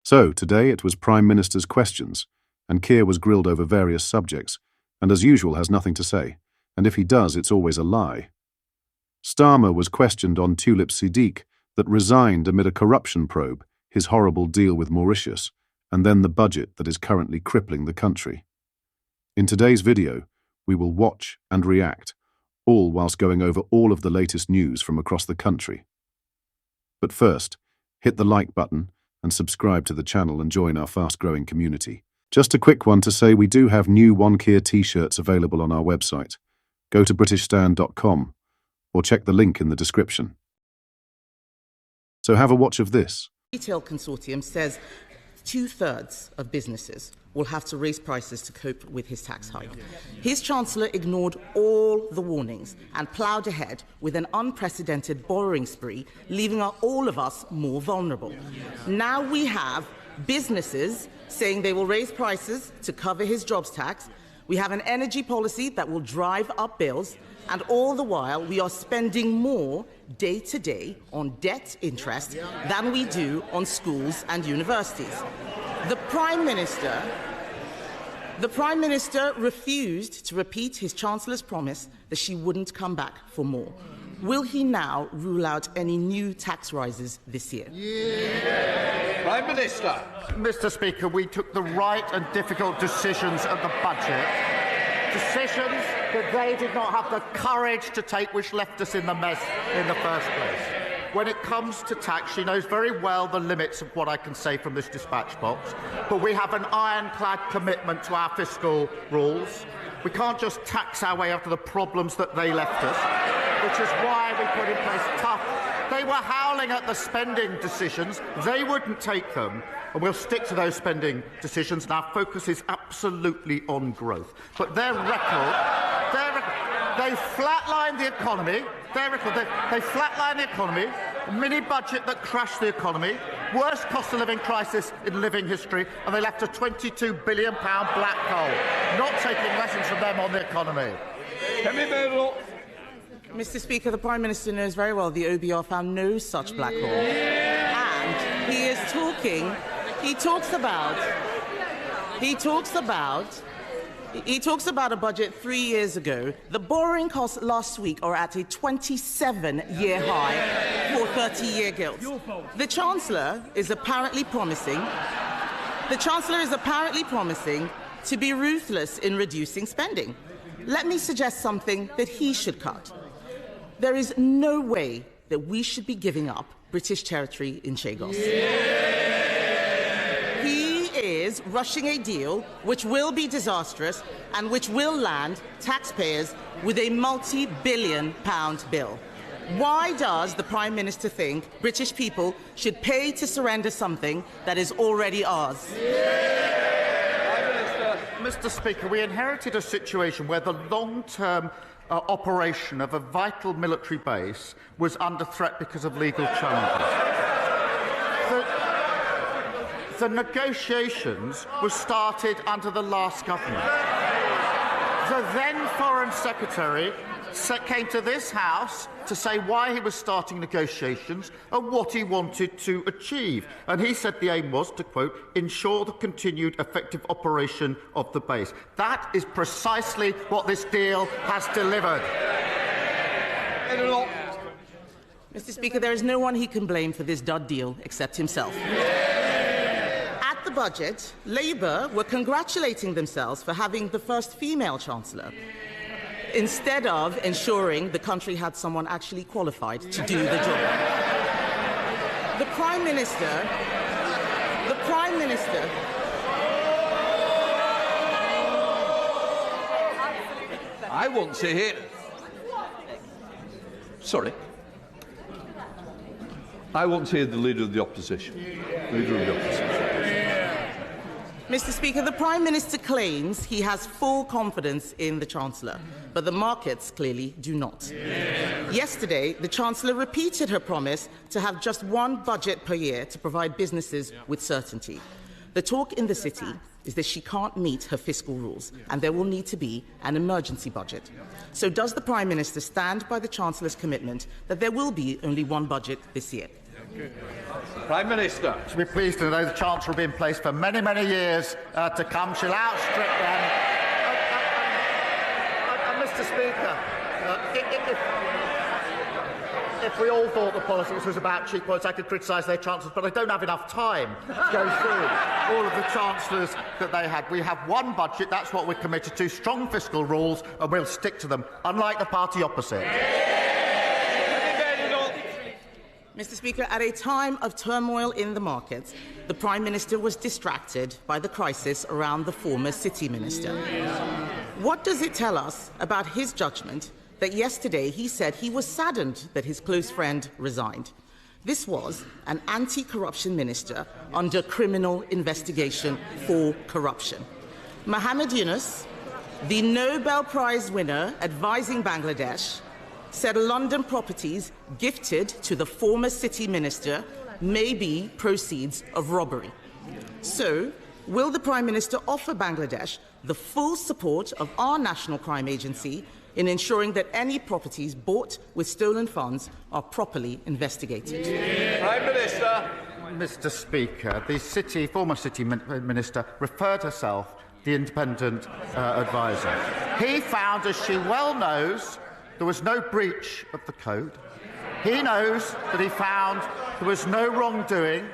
So, today it was Prime Minister's questions, and Keir was grilled over various subjects, and as usual has nothing to say, and if he does, it's always a lie. Starmer was questioned on Tulip Siddiq that resigned amid a corruption probe, his horrible deal with Mauritius, and then the budget that is currently crippling the country. In today's video, we will watch and react, all whilst going over all of the latest news from across the country. But first, hit the like button and subscribe to the channel and join our fast-growing community. Just a quick one to say we do have new One Keir t-shirts available on our website. Go to britishstand.com or check the link in the description. So have a watch of this. Retail consortium says 2/3 of businesses will have to raise prices to cope with his tax hike. His Chancellor ignored all the warnings and ploughed ahead with an unprecedented borrowing spree, leaving all of us more vulnerable. Now we have businesses saying they will raise prices to cover his jobs tax. We have an energy policy that will drive up bills, and all the while we are spending more day to day on debt interest than we do on schools and universities. The Prime Minister refused to repeat his Chancellor's promise that she wouldn't come back for more. Will he now rule out any new tax rises this year? Prime Minister. Mr. Speaker, we took the right and difficult decisions at the budget. Decisions that they did not have the courage to take, which left us in the mess in the first place. When it comes to tax, she knows very well the limits of what I can say from this dispatch box, but we have an ironclad commitment to our fiscal rules. We can't just tax our way out of the problems that they left us, which is why we put in place tough. They were howling at the spending decisions. They wouldn't take them, and we'll stick to those spending decisions, and our focus is absolutely on growth. But their record, they flatlined the economy. They flatlined the economy, a mini-budget that crashed the economy, worst cost of living crisis in living history, and they left a £22 billion black hole, not taking lessons from them on the economy. Mr. Speaker, the Prime Minister knows very well the OBR found no such black hole. And he talks about a budget 3 years ago. The borrowing costs last week are at a 27-year high for 30-year gilts. The Chancellor is apparently promising to be ruthless in reducing spending. Let me suggest something that he should cut. There is no way that we should be giving up British territory in Chagos. He is rushing a deal which will be disastrous and which will land taxpayers with a multi-billion-pound bill. Why does the Prime Minister think British people should pay to surrender something that is already ours? Mr. Speaker, we inherited a situation where the long-term operation of a vital military base was under threat because of legal challenges. The negotiations were started under the last government. The then Foreign Secretary came to this House to say why he was starting negotiations and what he wanted to achieve. And he said the aim was to, quote, ensure the continued effective operation of the base. That is precisely what this deal has delivered. Mr. Speaker, there is no one he can blame for this dud deal except himself. At the budget, Labour were congratulating themselves for having the first female Chancellor, instead of ensuring the country had someone actually qualified to do the job. The Prime Minister... I want to hear... Sorry. I want to hear the Leader of the Opposition. Mr. Speaker, the Prime Minister claims he has full confidence in the Chancellor, but the markets clearly do not. Yesterday, the Chancellor repeated her promise to have just one budget per year to provide businesses with certainty. The talk in the city is that she can't meet her fiscal rules, and there will need to be an emergency budget. So does the Prime Minister stand by the Chancellor's commitment that there will be only one budget this year? Prime Minister. She'll be pleased to know the Chancellor will be in place for many, many years to come. She'll outstrip them. Mr. Speaker, if we all thought the politics was about cheap points, I could criticise their chancellors, but I don't have enough time to go through all of the chancellors that they had. We have one budget, that's what we're committed to, strong fiscal rules, and we'll stick to them, unlike the party opposite. Mr. Speaker, at a time of turmoil in the markets, the Prime Minister was distracted by the crisis around the former City Minister. What does it tell us about his judgment that yesterday he said he was saddened that his close friend resigned? This was an anti-corruption minister under criminal investigation for corruption. Mohammed Yunus, the Nobel Prize winner advising Bangladesh, said London properties gifted to the former City Minister may be proceeds of robbery. So, will the Prime Minister offer Bangladesh the full support of our National Crime Agency in ensuring that any properties bought with stolen funds are properly investigated? Prime Minister. Mr. Speaker, the former City Minister referred herself the independent adviser. He found, as she well knows, there was no breach of the code. He knows that he found there was no wrongdoing,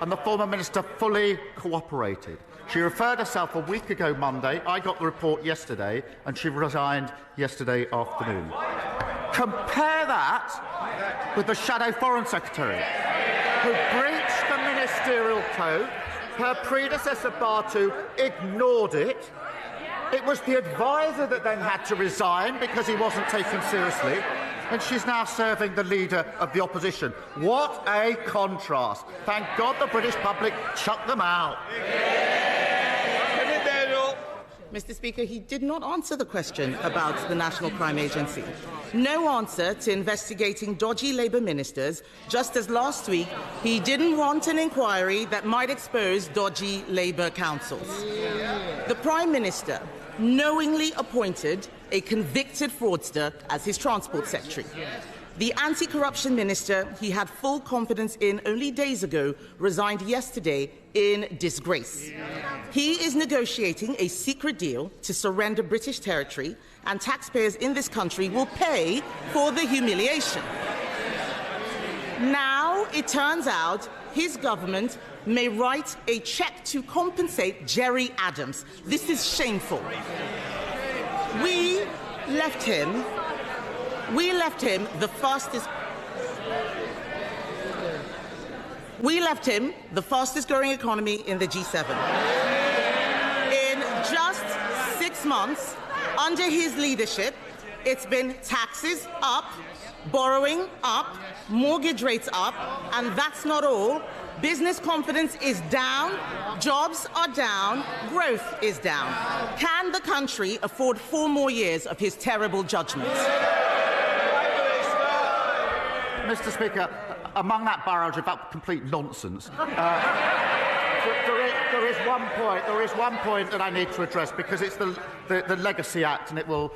and the former minister fully cooperated. She referred herself a week ago Monday. I got the report yesterday, and she resigned yesterday afternoon. Compare that with the Shadow Foreign Secretary, who breached the ministerial code. Her predecessor, Bartu, ignored it. It was the adviser that then had to resign because he wasn't taken seriously, and she's now serving the leader of the opposition. What a contrast. Thank God the British public chucked them out. Mr. Speaker, he did not answer the question about the National Crime Agency. No answer to investigating dodgy Labour ministers, just as last week he didn't want an inquiry that might expose dodgy Labour councils. The Prime Minister knowingly appointed a convicted fraudster as his Transport Secretary. The anti-corruption minister he had full confidence in only days ago resigned yesterday in disgrace. He is negotiating a secret deal to surrender British territory, and taxpayers in this country will pay for the humiliation. Now it turns out his government may write a cheque to compensate Jerry Adams. This is shameful. We left him the fastest growing economy in the G7. In just 6 months, under his leadership, it's been taxes up, borrowing up, mortgage rates up, and that's not all. Business confidence is down, jobs are down, growth is down. Can the country afford 4 more years of his terrible judgments? Mr. Speaker, among that barrage of complete nonsense, there is one point that I need to address, because it's the Legacy Act, and it will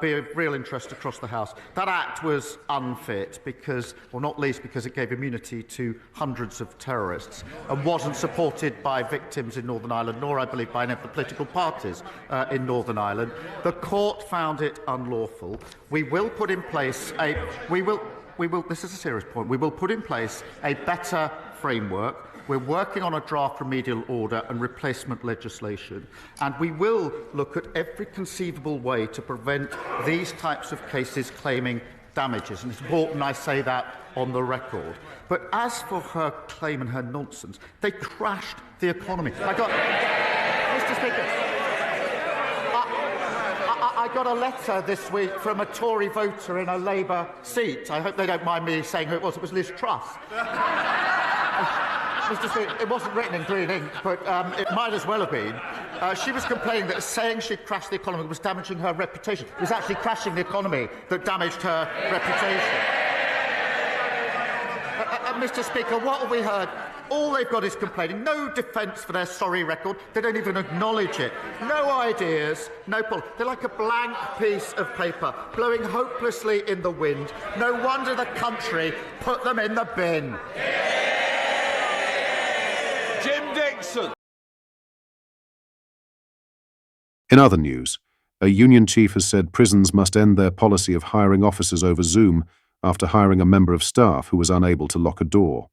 be of real interest across the House. That Act was unfit because, or not least because, it gave immunity to hundreds of terrorists and wasn't supported by victims in Northern Ireland, nor, I believe, by any of the political parties in Northern Ireland. The court found it unlawful. We will put in place this is a serious point. We will put in place a better framework. We're working on a draft remedial order and replacement legislation, and we will look at every conceivable way to prevent these types of cases claiming damages. And it's important I say that on the record. But as for her claim and her nonsense, they crashed the economy. Mr. Speaker, I got a letter this week from a Tory voter in a Labour seat. I hope they don't mind me saying who it was. It was Liz Truss. Mr. Speaker, it wasn't written in green ink, but it might as well have been. She was complaining that saying she'd crashed the economy was damaging her reputation. It was actually crashing the economy that damaged her reputation. Mr. Speaker, what have we heard? All they've got is complaining. No defence for their sorry record. They don't even acknowledge it. No ideas, no They're like a blank piece of paper, blowing hopelessly in the wind. No wonder the country put them in the bin. Jim Dixon. In other news, a union chief has said prisons must end their policy of hiring officers over Zoom after hiring a member of staff who was unable to lock a door.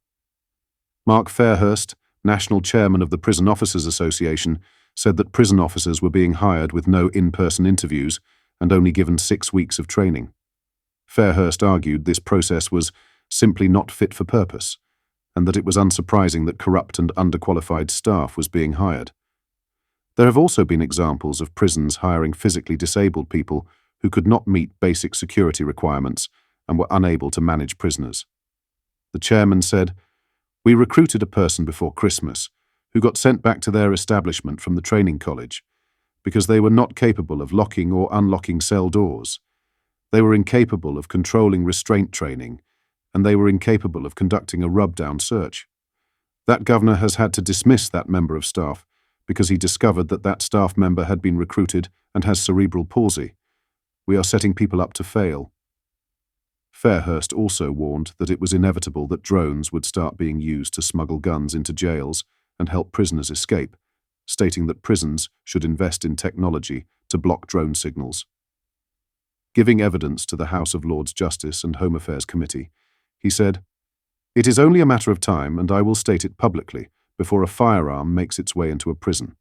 Mark Fairhurst, national chairman of the Prison Officers Association, said that prison officers were being hired with no in-person interviews and only given 6 weeks of training. Fairhurst argued this process was simply not fit for purpose, and that it was unsurprising that corrupt and underqualified staff was being hired. There have also been examples of prisons hiring physically disabled people who could not meet basic security requirements and were unable to manage prisoners. The chairman said, "We recruited a person before Christmas who got sent back to their establishment from the training college because they were not capable of locking or unlocking cell doors. They were incapable of controlling restraint training, and they were incapable of conducting a rub-down search. That governor has had to dismiss that member of staff because he discovered that that staff member had been recruited and has cerebral palsy. We are setting people up to fail." Fairhurst also warned that it was inevitable that drones would start being used to smuggle guns into jails and help prisoners escape, stating that prisons should invest in technology to block drone signals. Giving evidence to the House of Lords Justice and Home Affairs Committee, he said, "It is only a matter of time, and I will state it publicly, before a firearm makes its way into a prison.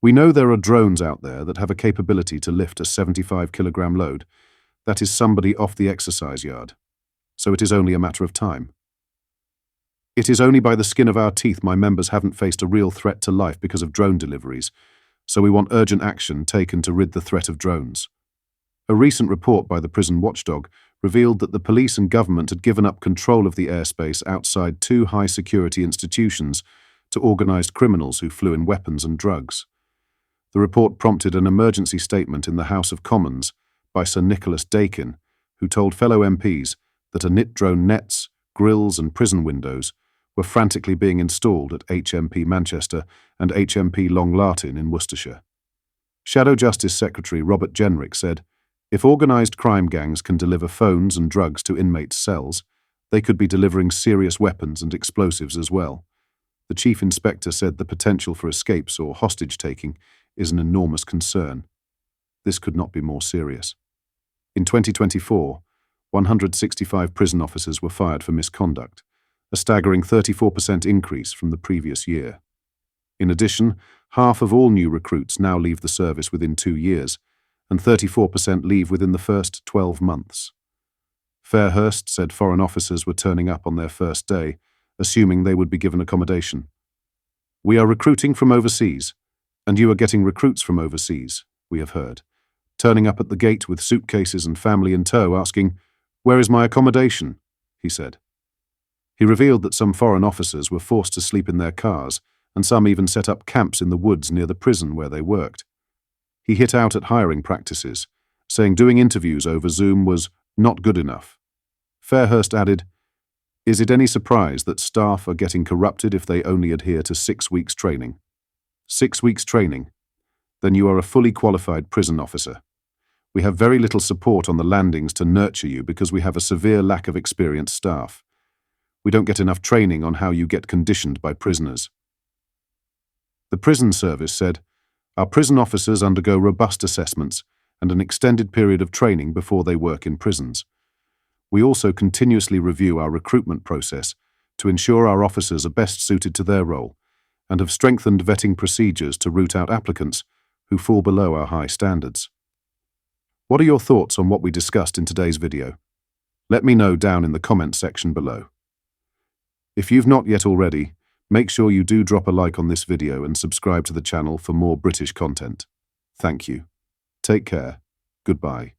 We know there are drones out there that have a capability to lift a 75-kilogram load. That is somebody off the exercise yard. So it is only a matter of time. It is only by the skin of our teeth my members haven't faced a real threat to life because of drone deliveries, so we want urgent action taken to rid the threat of drones." A recent report by the prison watchdog revealed that the police and government had given up control of the airspace outside 2 high-security institutions to organised criminals who flew in weapons and drugs. The report prompted an emergency statement in the House of Commons by Sir Nicholas Dakin, who told fellow MPs that ANIT drone nets, grills and prison windows were frantically being installed at HMP Manchester and HMP Long Lartin in Worcestershire. Shadow Justice Secretary Robert Jenrick said, "If organised crime gangs can deliver phones and drugs to inmates' cells, they could be delivering serious weapons and explosives as well." The Chief Inspector said the potential for escapes or hostage-taking is an enormous concern. This could not be more serious. In 2024, 165 prison officers were fired for misconduct, a staggering 34% increase from the previous year. In addition, half of all new recruits now leave the service within 2 years, and 34% leave within the first 12 months. Fairhurst said foreign officers were turning up on their first day, assuming they would be given accommodation. "We are recruiting from overseas, and you are getting recruits from overseas, we have heard, turning up at the gate with suitcases and family in tow asking, 'Where is my accommodation?' he said. He revealed that some foreign officers were forced to sleep in their cars, and some even set up camps in the woods near the prison where they worked. He hit out at hiring practices, saying doing interviews over Zoom was not good enough. Fairhurst added, "Is it any surprise that staff are getting corrupted if they only adhere to 6 weeks training? 6 weeks training? Then you are a fully qualified prison officer. We have very little support on the landings to nurture you because we have a severe lack of experienced staff. We don't get enough training on how you get conditioned by prisoners." The prison service said, "Our prison officers undergo robust assessments and an extended period of training before they work in prisons. We also continuously review our recruitment process to ensure our officers are best suited to their role and have strengthened vetting procedures to root out applicants who fall below our high standards." What are your thoughts on what we discussed in today's video? Let me know down in the comments section below. If you've not yet already, make sure you do drop a like on this video and subscribe to the channel for more British content. Thank you. Take care. Goodbye.